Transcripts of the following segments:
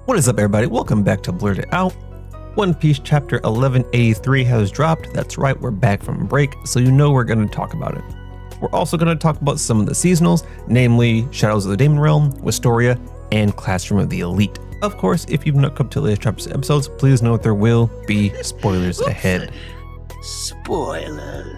What is up, everybody? Welcome back to Blerd It Out. One Piece chapter 1183 has dropped. That's right, we're back from break, so you know we're going to talk about it. We're also going to talk about some of the seasonals, namely Shadows of the Daemon Realm, Wistoria, and Classroom of the Elite. Of course, if you've not come to the latest chapters and episodes, please note there will be spoilers ahead. Spoilers.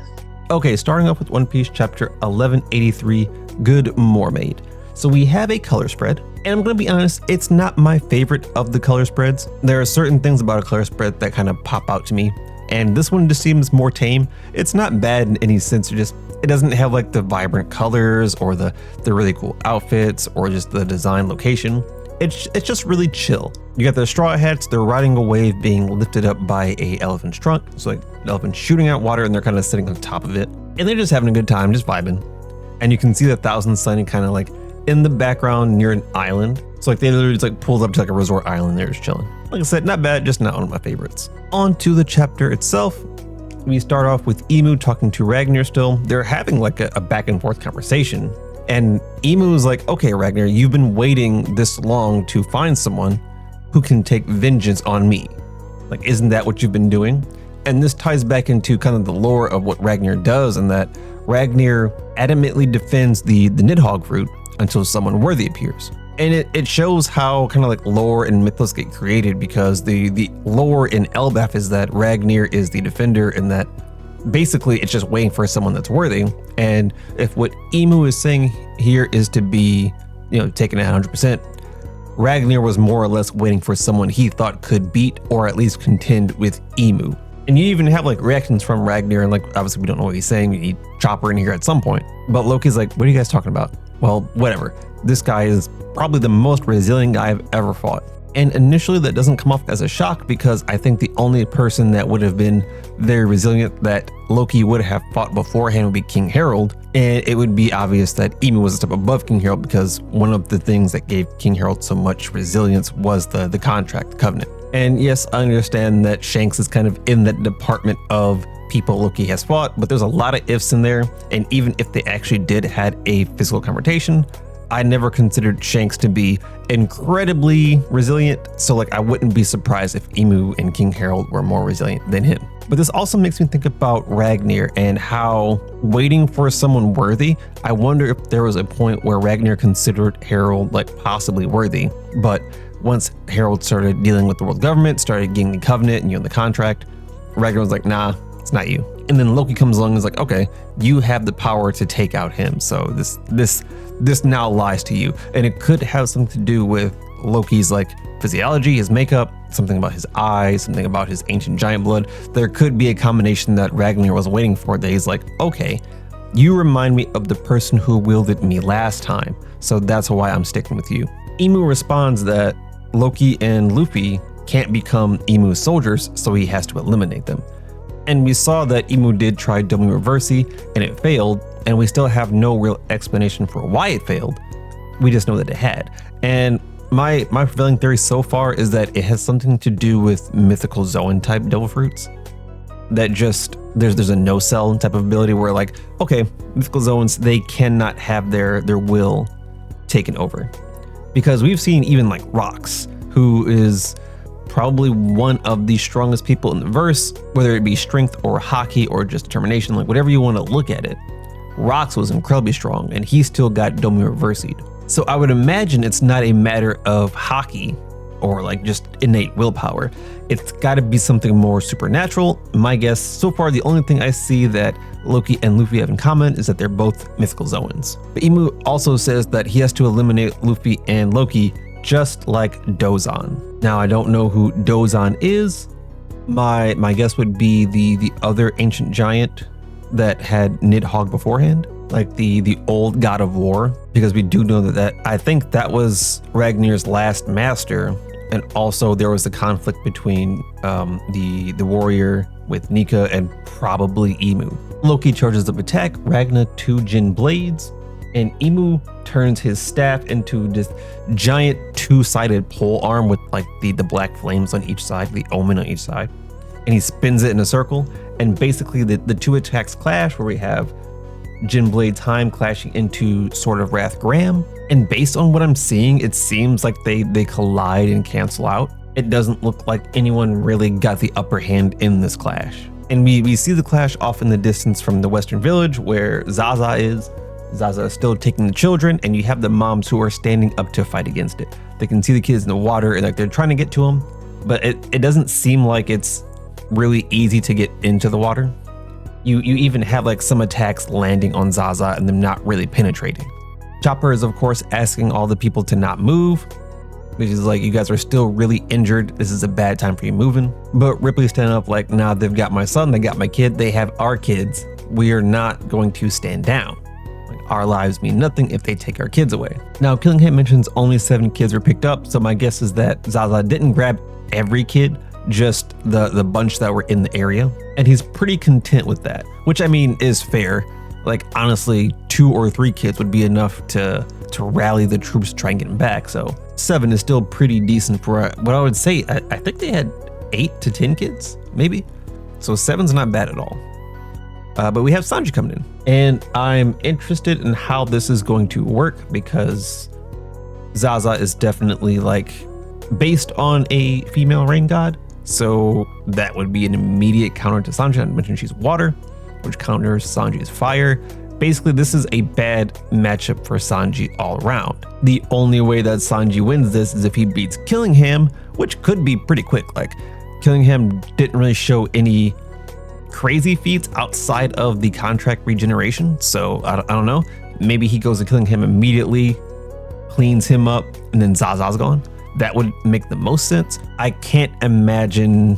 Okay, starting off with One Piece chapter 1183, Good Mermaid. So we have a color spread, and I'm going to be honest, it's not my favorite of the color spreads. There are certain things about a color spread that kind of pop out to me, and this one just seems more tame. It's not bad in any sense, it doesn't have like the vibrant colors or the really cool outfits or just the design location. It's just really chill. You got the straw hats, they're riding a wave being lifted up by a elephant's trunk. So like the elephant shooting out water and they're kind of sitting on top of it. And they're just having a good time, just vibing. And you can see the Thousand Sunny kind of like in the background near an island. So like they literally just like pulled up to like a resort island, they're just chilling. Like I said, not bad, just not one of my favorites. On to the chapter itself. We start off with Emu talking to Ragnar still. They're having like a back and forth conversation. And Emu's like, okay, Ragnar, you've been waiting this long to find someone who can take vengeance on me. Like, isn't that what you've been doing? And this ties back into kind of the lore of what Ragnar does, and that Ragnar adamantly defends the Nidhogg fruit until someone worthy appears. And it shows how kind of like lore and mythos get created, because the lore in Elbaf is that Ragnar is the defender and that basically it's just waiting for someone that's worthy. And if what Emu is saying here is to be, taken at 100%, Ragnar was more or less waiting for someone he thought could beat or at least contend with Emu. And you even have like reactions from Ragnar, and like obviously we don't know what he's saying. We need Chopper in here at some point. But Loki's like, what are you guys talking about? Well, whatever. This guy is probably the most resilient guy I've ever fought. And initially that doesn't come off as a shock, because I think the only person that would have been very resilient that Loki would have fought beforehand would be King Harold. And it would be obvious that Emu was a step above King Harold, because one of the things that gave King Harold so much resilience was the contract, the covenant. And yes, I understand that Shanks is kind of in that department of people Loki has fought, but there's a lot of ifs in there. And even if they actually did had a physical confrontation, I never considered Shanks to be incredibly resilient, so like I wouldn't be surprised if Emu and King Harold were more resilient than him. But this also makes me think about Ragnar and how waiting for someone worthy, I wonder if there was a point where Ragnar considered Harold like possibly worthy, but once Harold started dealing with the world government, started getting the covenant and the contract, Ragnar was like, nah, it's not you. And then Loki comes along and is like, okay, you have the power to take out him, so this now lies to you. And it could have something to do with Loki's like physiology, his makeup, something about his eyes, something about his ancient giant blood. There could be a combination that Ragnar was waiting for, that he's like, okay, you remind me of the person who wielded me last time, so that's why I'm sticking with you. Emu responds that Loki and Luffy can't become Emu's soldiers, so he has to eliminate them. And we saw that Emu did try Domi Reversi and it failed, and we still have no real explanation for why it failed. We just know that it had. And my prevailing theory so far is that it has something to do with mythical Zoan type devil fruits. That just, there's a no cell type of ability where like, okay, mythical Zoans, they cannot have their will taken over. Because we've seen even like Rox, who is probably one of the strongest people in the verse, whether it be strength or hockey or just determination, like whatever you want to look at it. Rox was incredibly strong, and he still got Domi Reversi'd. So I would imagine it's not a matter of hockey or like just innate willpower. It's got to be something more supernatural. My guess so far, the only thing I see that Loki and Luffy have in common is that they're both mythical Zoans. But Emu also says that he has to eliminate Luffy and Loki just like Dozan. Now I don't know who Dozan is. My guess would be the other ancient giant that had Nidhogg beforehand, like the old god of war, because we do know that I think that was Ragnar's last master. And also there was a conflict between the warrior with Nika and probably Emu. Loki charges up attack, Ragnar 2 Jin blades, and Emu turns his staff into this giant 2-sided pole arm with like the black flames on each side, the omen on each side. And he spins it in a circle, and basically the two attacks clash, where we have Jin Blade Time clashing into Sword of Wrath Graham. And based on what I'm seeing, it seems like they collide and cancel out. It doesn't look like anyone really got the upper hand in this clash. And we see the clash off in the distance from the Western Village where Zaza is. Zaza is still taking the children, and you have the moms who are standing up to fight against it. They can see the kids in the water and like they're trying to get to them, but it doesn't seem like it's really easy to get into the water. You even have like some attacks landing on Zaza and them not really penetrating. Chopper is of course asking all the people to not move, which is like, you guys are still really injured. This is a bad time for you moving. But Ripley's standing up like, nah, they've got my son, they got my kid, they have our kids. We are not going to stand down. Our lives mean nothing if they take our kids away. Now, Killingham mentions only 7 kids were picked up, so my guess is that Zaza didn't grab every kid, just the bunch that were in the area. And he's pretty content with that, which I mean is fair. Like honestly, 2 or 3 kids would be enough to rally the troops to try and get him back. So 7 is still pretty decent for what I would say. I think they had 8 to 10 kids, maybe. So 7's not bad at all. But we have Sanji coming in, and I'm interested in how this is going to work because Zaza is definitely like based on a female rain god. So that would be an immediate counter to Sanji. I mentioned she's water, which counters Sanji's fire. Basically, this is a bad matchup for Sanji all around. The only way that Sanji wins this is if he beats Killingham, which could be pretty quick. Like Killingham didn't really show any crazy feats outside of the contract regeneration. So I don't know. Maybe he goes to Killingham immediately, cleans him up, and then Zaza's gone. That would make the most sense. I can't imagine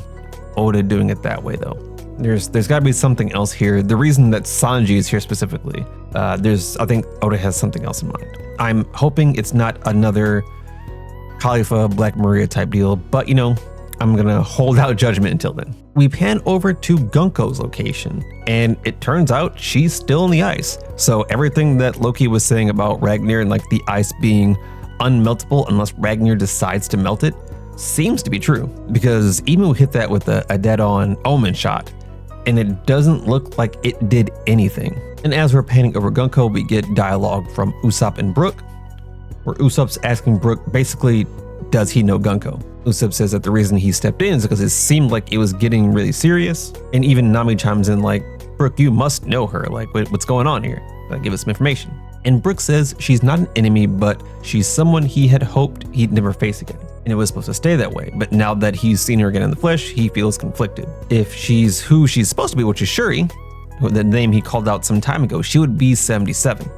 Oda doing it that way though. There's got to be something else here. The reason that Sanji is here specifically, I think Oda has something else in mind. I'm hoping it's not another Khalifa Black Maria type deal, but you know, I'm gonna hold out judgment until then. We pan over to Gunko's location, and it turns out she's still in the ice. So everything that Loki was saying about Ragnar and like the ice being unmeltable unless Ragnar decides to melt it seems to be true, because Emu hit that with a dead-on Omen shot, and it doesn't look like it did anything. And as we're panning over Gunko, we get dialogue from Usopp and Brook, where Usopp's asking Brook basically, does he know Gunko? Usopp says that the reason he stepped in is because it seemed like it was getting really serious. And even Nami chimes in like, Brook, you must know her. Like, what's going on here? Give us some information. And Brook says she's not an enemy, but she's someone he had hoped he'd never face again. And it was supposed to stay that way. But now that he's seen her again in the flesh, he feels conflicted. If she's who she's supposed to be, which is Shuri, the name he called out some time ago, she would be 77.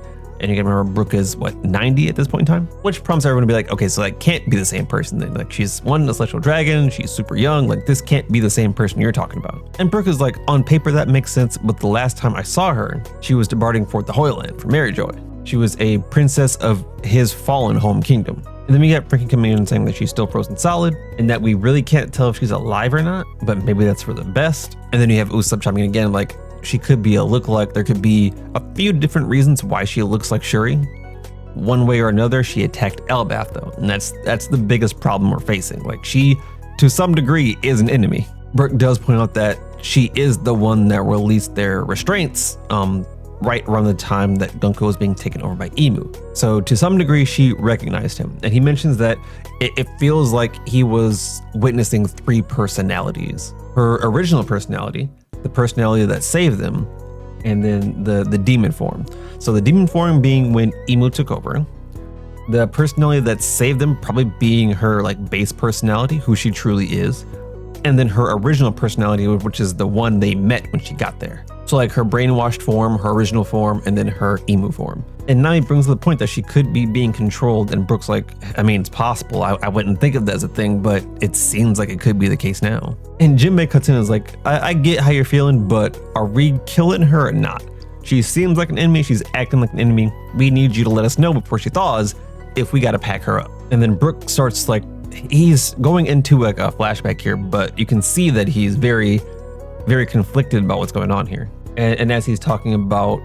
And you can remember Brook is what, 90 at this point in time? Which prompts everyone to be like, okay, so that can't be the same person then. Like she's one, a celestial dragon, she's super young, like this can't be the same person you're talking about. And Brook is like, on paper that makes sense, but the last time I saw her, she was departing for the Hoyland for Maryjoy. She was a princess of his fallen home kingdom. And then we got Frankie coming in and saying that she's still frozen solid, and that we really can't tell if she's alive or not, but maybe that's for the best. And then you have Usopp chiming in again, like, she could be a lookalike. There could be a few different reasons why she looks like Shuri. One way or another, she attacked Elbath though, and that's the biggest problem we're facing. Like she, to some degree, is an enemy. Brook does point out that she is the one that released their restraints right around the time that Gunko was being taken over by Emu. So to some degree, she recognized him, and he mentions that it feels like he was witnessing 3 personalities. Her original personality, the personality that saved them, and then the demon form. So the demon form being when Emu took over, the personality that saved them probably being her like base personality, who she truly is, and then her original personality, which is the one they met when she got there. So like her brainwashed form, her original form, and then her Emu form. And Nami brings to the point that she could be being controlled, and Brook's like, I mean, it's possible. I wouldn't think of that as a thing, but it seems like it could be the case now. And Jinbei cuts in and is like, I get how you're feeling, but are we killing her or not? She seems like an enemy, she's acting like an enemy. We need you to let us know before she thaws if we gotta pack her up. And then Brook starts like, he's going into like a flashback here, but you can see that he's very, very conflicted about what's going on here. And as he's talking about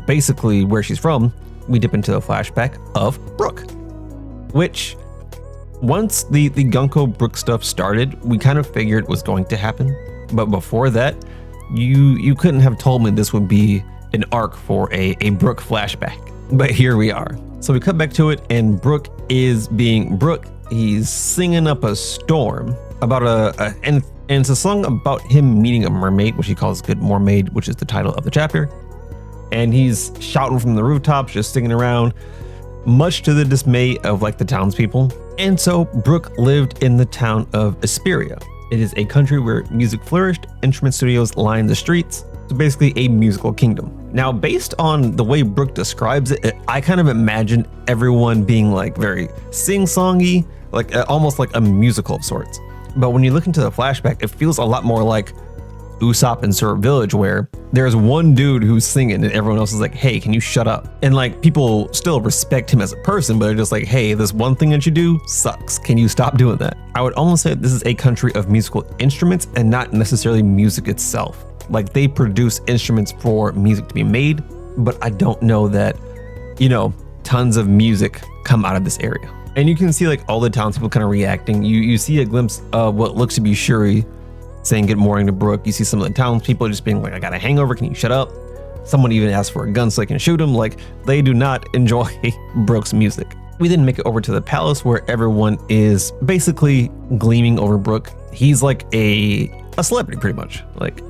basically where she's from, we dip into a flashback of Brook, which once the Gunko Brook stuff started, we kind of figured was going to happen. But before that, you couldn't have told me this would be an arc for a Brook flashback. But here we are. So we cut back to it, and Brook is being Brook. He's singing up a storm about and it's a song about him meeting a mermaid, which he calls Good Mermaid, which is the title of the chapter. And he's shouting from the rooftops, just singing around, much to the dismay of like the townspeople. And so Brook lived in the town of Asperia. It is a country where music flourished, instrument studios lined the streets. So basically a musical kingdom. Now, based on the way Brook describes it, I kind of imagine everyone being like very sing-songy, like almost like a musical of sorts. But when you look into the flashback, it feels a lot more like Usopp and Syrup Village, where there's one dude who's singing and everyone else is like, hey, can you shut up? And like people still respect him as a person, but they're just like, hey, this one thing that you do sucks. Can you stop doing that? I would almost say this is a country of musical instruments and not necessarily music itself. Like they produce instruments for music to be made, but I don't know that, tons of music come out of this area. And you can see like all the townspeople kind of reacting. You see a glimpse of what looks to be Shuri saying good morning to Brook. You see some of the townspeople just being like, I got a hangover, can you shut up? Someone even asks for a gun so they can shoot him. Like they do not enjoy Brook's music. We then make it over to the palace where everyone is basically gleaming over Brook. He's like a celebrity pretty much. Like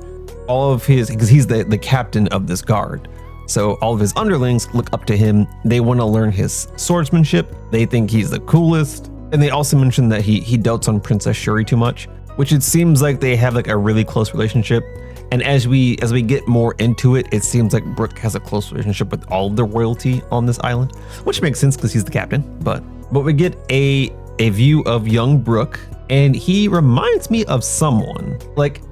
all of his, because he's the captain of this guard. So all of his underlings look up to him. They want to learn his swordsmanship. They think he's the coolest. And they also mention that he dotes on Princess Shuri too much, which it seems like they have like a really close relationship. And as we get more into it, it seems like Brook has a close relationship with all of the royalty on this island, which makes sense because he's the captain. But we get a view of young Brook, and he reminds me of someone. Like,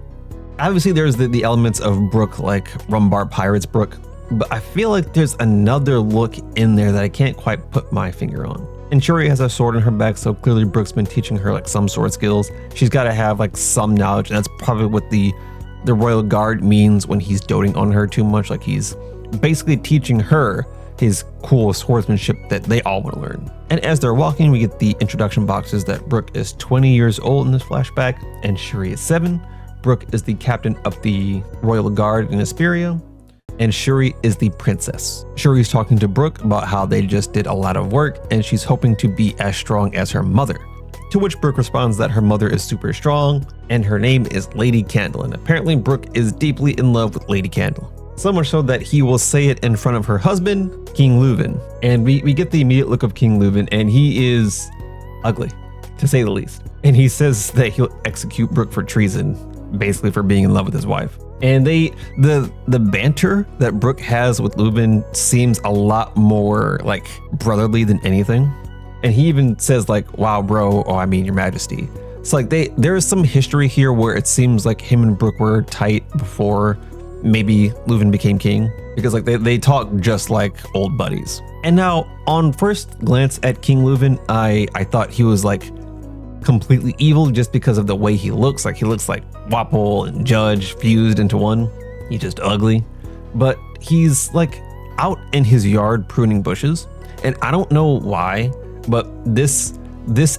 obviously there's the elements of Brook, like Rumbar Pirates Brook, but I feel like there's another look in there that I can't quite put my finger on. And Shuri has a sword in her back, so clearly Brook's been teaching her like some sword skills. She's got to have like some knowledge, and that's probably what the royal guard means when he's doting on her too much. Like he's basically teaching her his cool swordsmanship that they all want to learn. And as they're walking, we get the introduction boxes that Brook is 20 years old in this flashback, and Shuri is 7. Brook is the captain of the royal guard in Asperia, and Shuri is the princess. Shuri's talking to Brook about how they just did a lot of work and she's hoping to be as strong as her mother. To which Brook responds that her mother is super strong and her name is Lady Candle, and apparently Brook is deeply in love with Lady Candle. So much so that he will say it in front of her husband, King Leuven. And we get the immediate look of King Leuven, and he is ugly, to say the least. And he says that he'll execute Brook for treason, basically for being in love with his wife. And the banter that Brook has with Leuven seems a lot more like brotherly than anything. And he even says like, wow, bro, oh, I mean, your majesty. It's like there is some history here where it seems like him and Brook were tight before maybe Leuven became king, because like they talk just like old buddies. And now on first glance at King Leuven, I thought he was like completely evil just because of the way he looks. Like he looks like Wapol and Judge fused into one. He's just ugly. But he's like out in his yard pruning bushes, and I don't know why, but this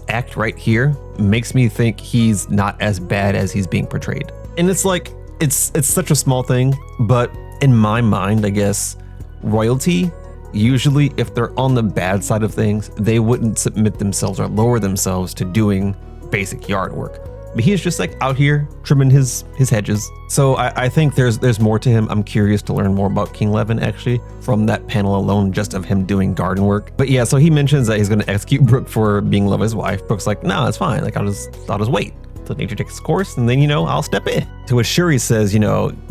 act right here makes me think he's not as bad as he's being portrayed. And it's like it's such a small thing, but in my mind, I guess royalty, usually if they're on the bad side of things, they wouldn't submit themselves or lower themselves to doing basic yard work. But he's just like out here trimming his hedges. So I think there's more to him. I'm curious to learn more about King Leuven actually from that panel alone, just of him doing garden work. But yeah, so he mentions that he's going to execute Brook for being in love with his wife. Brook's like, no, it's fine. Like I'll just wait till nature takes its course, and then I'll step in. To which Shuri says,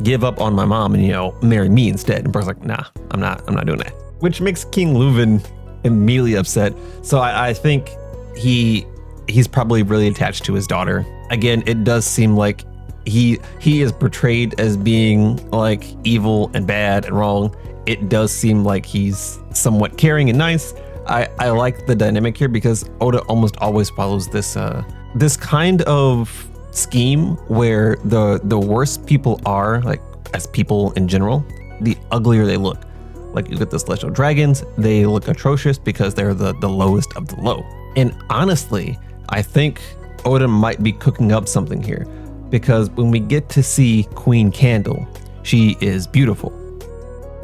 give up on my mom and marry me instead. And Brook's like, nah, I'm not doing that. Which makes King Leuven immediately upset. So I think he's probably really attached to his daughter. Again, it does seem like he is portrayed as being like evil and bad and wrong. It does seem like he's somewhat caring and nice. I like the dynamic here because Oda almost always follows this kind of scheme where the worse people are, like as people in general, the uglier they look. Like you get the celestial dragons, they look atrocious because they're the lowest of the low. And honestly, I think Oda might be cooking up something here, because when we get to see Queen Candle, she is beautiful.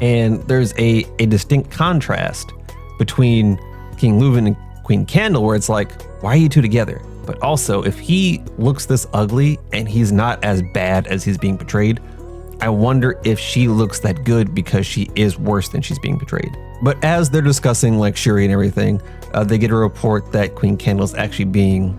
And there's a distinct contrast between King Leuven and Queen Candle, where it's like, why are you two together? But also, if he looks this ugly and he's not as bad as he's being portrayed, I wonder if she looks that good because she is worse than she's being portrayed. But as they're discussing like Shuri and everything, they get a report that Queen Candle is actually being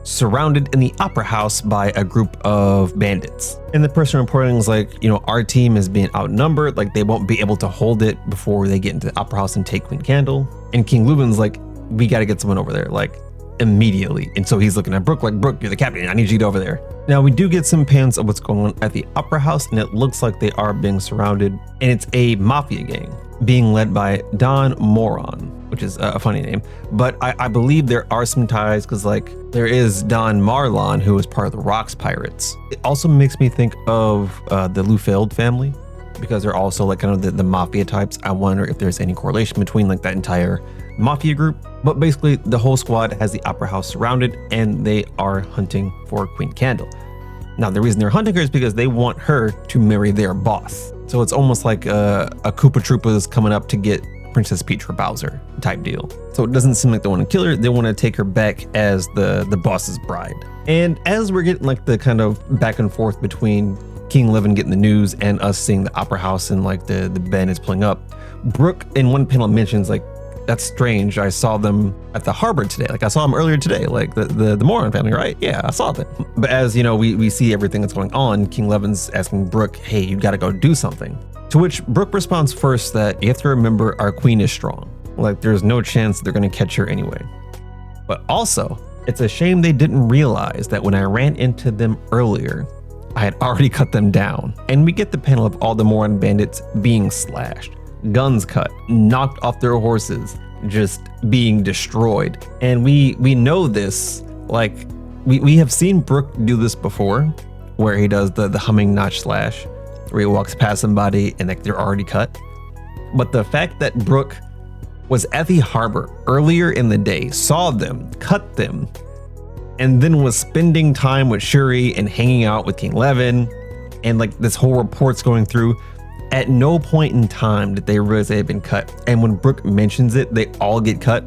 surrounded in the opera house by a group of bandits. And the person reporting is like, our team is being outnumbered, like they won't be able to hold it before they get into the opera house and take Queen Candle. And King Leuven's like, we got to get someone over there, like immediately. And so he's looking at Brook like, Brook, you're the captain, I need you to get over there. Now we do get some pans of what's going on at the opera house, and it looks like they are being surrounded, and it's a mafia gang being led by Don Moron, which is a funny name, but I believe there are some ties because like there is Don Marlon, who is part of the Rocks Pirates. It also makes me think of the Lufeld family because they're also like kind of the mafia types. I wonder if there's any correlation between like that entire mafia group. But basically the whole squad has the opera house surrounded and they are hunting for Queen Candle. Now the reason they're hunting her is because they want her to marry their boss. So it's almost like a Koopa Troopas coming up to get Princess Peach for Bowser type deal. So it doesn't seem like they want to kill her. They want to take her back as the boss's bride. And as we're getting like the kind of back and forth between King Leuven getting the news and us seeing the opera house and like the band is pulling up, Brook in one panel mentions like, that's strange. I saw them at the harbor today. Like I saw them earlier today, like the Moron family, right? Yeah, I saw them. But as we see everything that's going on, King Leuven's asking Brook, hey, you got to go do something. To which Brook responds first that you have to remember our queen is strong. Like there's no chance they're going to catch her anyway. But also, it's a shame they didn't realize that when I ran into them earlier, I had already cut them down. And we get the panel of all the Moron bandits being slashed, guns cut, knocked off their horses, just being destroyed. And we know this, like we have seen Brook do this before, where he does the humming notch slash, where he walks past somebody and like they're already cut. But the fact that Brook was at the harbor earlier in the day, saw them, cut them, and then was spending time with Shuri and hanging out with King Leuven, and like this whole report's going through, at no point in time did they realize they had been cut. And when Brook mentions it, they all get cut.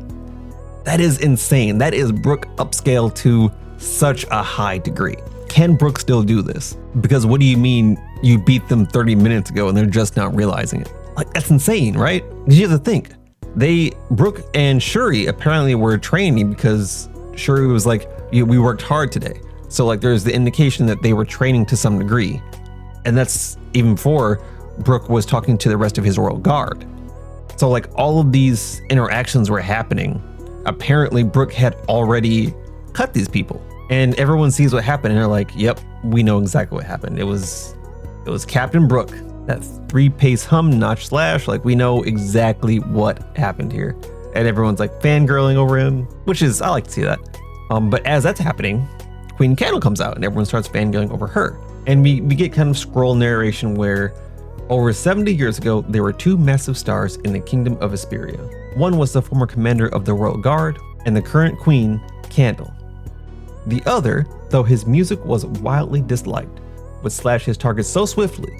That is insane. That is Brook upscale to such a high degree. Can Brook still do this? Because what do you mean you beat them 30 minutes ago and they're just not realizing it? Like that's insane, right? Because you have to think, Brook and Shuri apparently were training because Shuri was like, we worked hard today. So like there's the indication that they were training to some degree. And that's even before Brook was talking to the rest of his royal guard. So like all of these interactions were happening. Apparently Brook had already cut these people. And everyone sees what happened and they're like, yep, we know exactly what happened. It was Captain Brook. That 3-pace hum notch slash, like we know exactly what happened here. And everyone's like fangirling over him, which is, I like to see that. But as that's happening, Queen Candle comes out and everyone starts fangirling over her. And we get kind of scroll narration where over 70 years ago, there were 2 massive stars in the kingdom of Hesperia. One was the former commander of the royal guard and the current queen, Candle. The other, though his music was wildly disliked, would slash his targets so swiftly,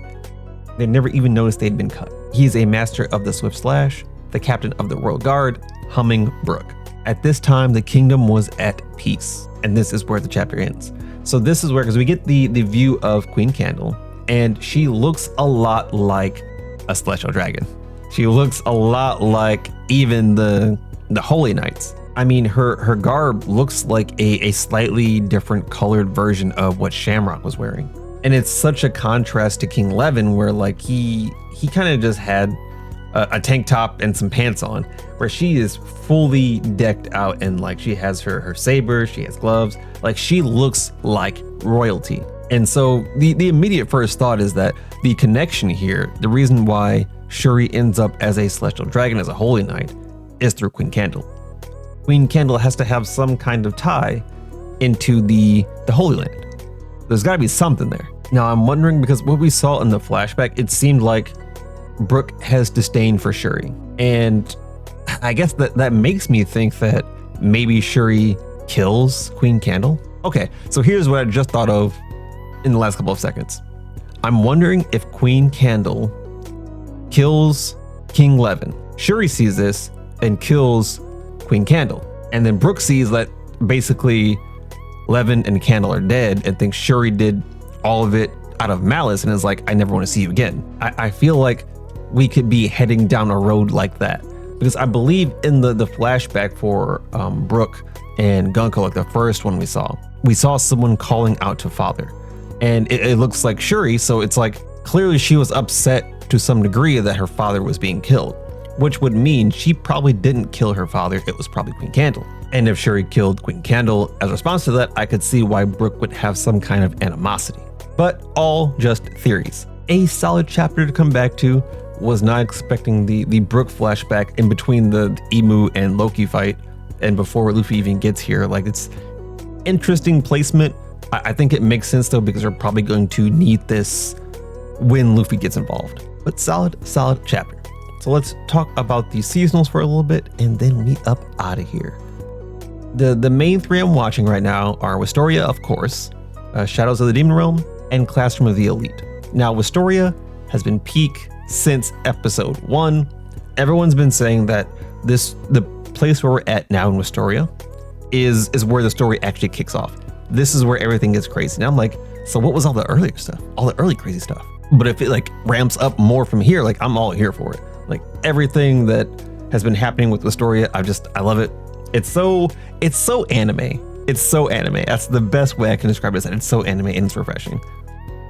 they never even noticed they'd been cut. He is a master of the swift slash, the captain of the royal guard, humming Brook. At this time, the kingdom was at peace. And this is where the chapter ends. So this is where, because we get the view of Queen Candle, and she looks a lot like a celestial dragon. She looks a lot like even the Holy Knights. I mean, her garb looks like a slightly different colored version of what Shamrock was wearing. And it's such a contrast to King Leuven, where like he kind of just had a tank top and some pants on, where she is fully decked out and like she has her saber, she has gloves, like she looks like royalty. And so the immediate first thought is that the connection here, the reason why Shuri ends up as a celestial dragon, as a holy knight, is through Queen Candle. Queen Candle has to have some kind of tie into the Holy Land. There's got to be something there. Now I'm wondering, because what we saw in the flashback, it seemed like Brook has disdain for Shuri. And I guess that makes me think that maybe Shuri kills Queen Candle. Okay, so here's what I just thought of in the last couple of seconds. I'm wondering if Queen Candle kills King Levin. Shuri sees this and kills Queen Candle. And then Brook sees that basically Levin and Candle are dead and thinks Shuri did all of it out of malice and is like, I never want to see you again. I feel like we could be heading down a road like that, because I believe in the flashback for Brook and Gunko, like the first one we saw someone calling out to father, and it looks like Shuri. So it's like clearly she was upset to some degree that her father was being killed, which would mean she probably didn't kill her father. It was probably Queen Candle. And if Shuri killed Queen Candle as a response to that, I could see why Brook would have some kind of animosity. But all just theories. A solid chapter to come back to. Was not expecting the Brook flashback in between the Emu and Loki fight and before Luffy even gets here. Like, it's interesting placement. I think it makes sense though, because we're probably going to need this when Luffy gets involved. But solid chapter. So let's talk about the seasonals for a little bit and then we up out of here. The main three I'm watching right now are Wistoria, of course, Shadows of the Demon Realm, and Classroom of the Elite. Now, Wistoria has been peak since episode 1. Everyone's been saying that the place where we're at now in Wistoria is where the story actually kicks off. This is where everything gets crazy. And I'm like, so what was all the earlier stuff? All the early crazy stuff. But if it like ramps up more from here, like I'm all here for it. Like everything that has been happening with Wistoria, I love it. It's so anime. It's so anime. That's the best way I can describe it, is that it's so anime and it's refreshing.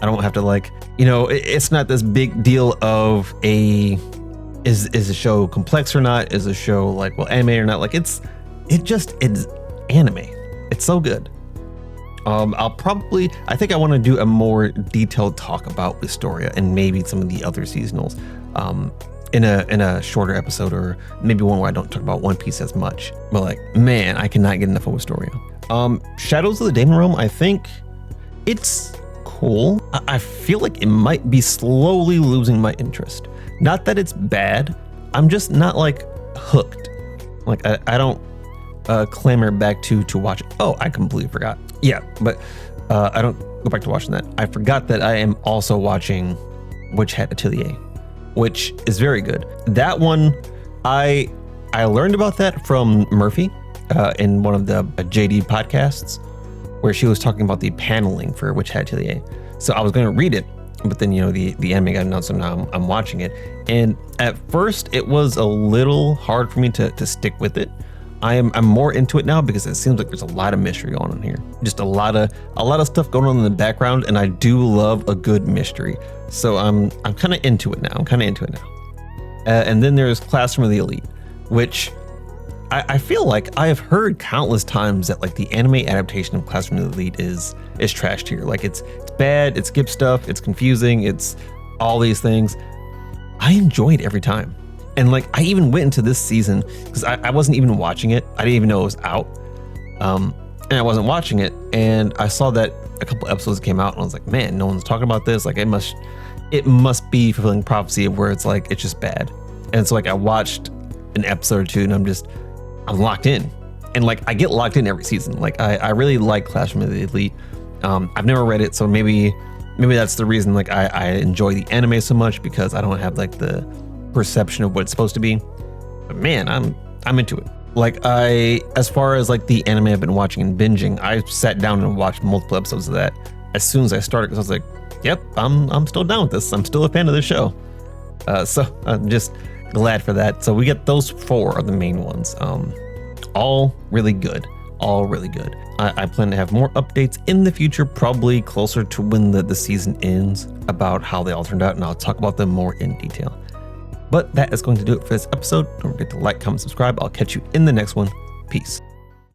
I don't have to like, it's not this big deal of is a show complex or not? Is a show like, well, anime or not? Like it's anime. It's so good. I think I want to do a more detailed talk about Wistoria and maybe some of the other seasonals in a shorter episode, or maybe one where I don't talk about One Piece as much. But like, man, I cannot get enough of Wistoria. Shadows of the Demon Realm, I think it's cool. I feel like it might be slowly losing my interest. Not that it's bad, I'm just not like hooked. Like I don't clamor back to watch it. Oh, I completely forgot. Yeah, but I don't go back to watching that. I forgot that I am also watching Witch Hat Atelier, which is very good. That one, I learned about that from Murphy in one of the JD podcasts, where she was talking about the paneling for Witch Hat Atelier. So I was going to read it, but then the anime got announced, so now I'm watching it. And at first, it was a little hard for me to stick with it. I'm more into it now because it seems like there's a lot of mystery going on here. Just a lot of stuff going on in the background, and I do love a good mystery. So I'm kind of into it now. And then there's Classroom of the Elite, which I feel like I have heard countless times that like the anime adaptation of Classroom of the Elite is trashed here. Like it's bad, it skips stuff, it's confusing, it's all these things. I enjoy it every time. And like I even went into this season because I wasn't even watching it. I didn't even know it was out. And I wasn't watching it. And I saw that a couple episodes came out and I was like, man, no one's talking about this. Like it must be fulfilling prophecy of where it's like, it's just bad. And so like I watched an episode or two and I'm locked in. And like I get locked in every season. Like I really like Classroom of the Elite. I've never read it, so maybe that's the reason like I enjoy the anime so much, because I don't have like the perception of what it's supposed to be. But man, I'm into it. Like as far as like the anime I've been watching and binging, I sat down and watched multiple episodes of that as soon as I started, because I was like, yep, I'm still down with this. I'm still a fan of this show. So I'm just glad for that. So we get those 4 are the main ones. All really good. I plan to have more updates in the future, probably closer to when the season ends, about how they all turned out, and I'll talk about them more in detail. But that is going to do it for this episode. Don't forget to like, comment, subscribe. I'll catch you in the next one. Peace.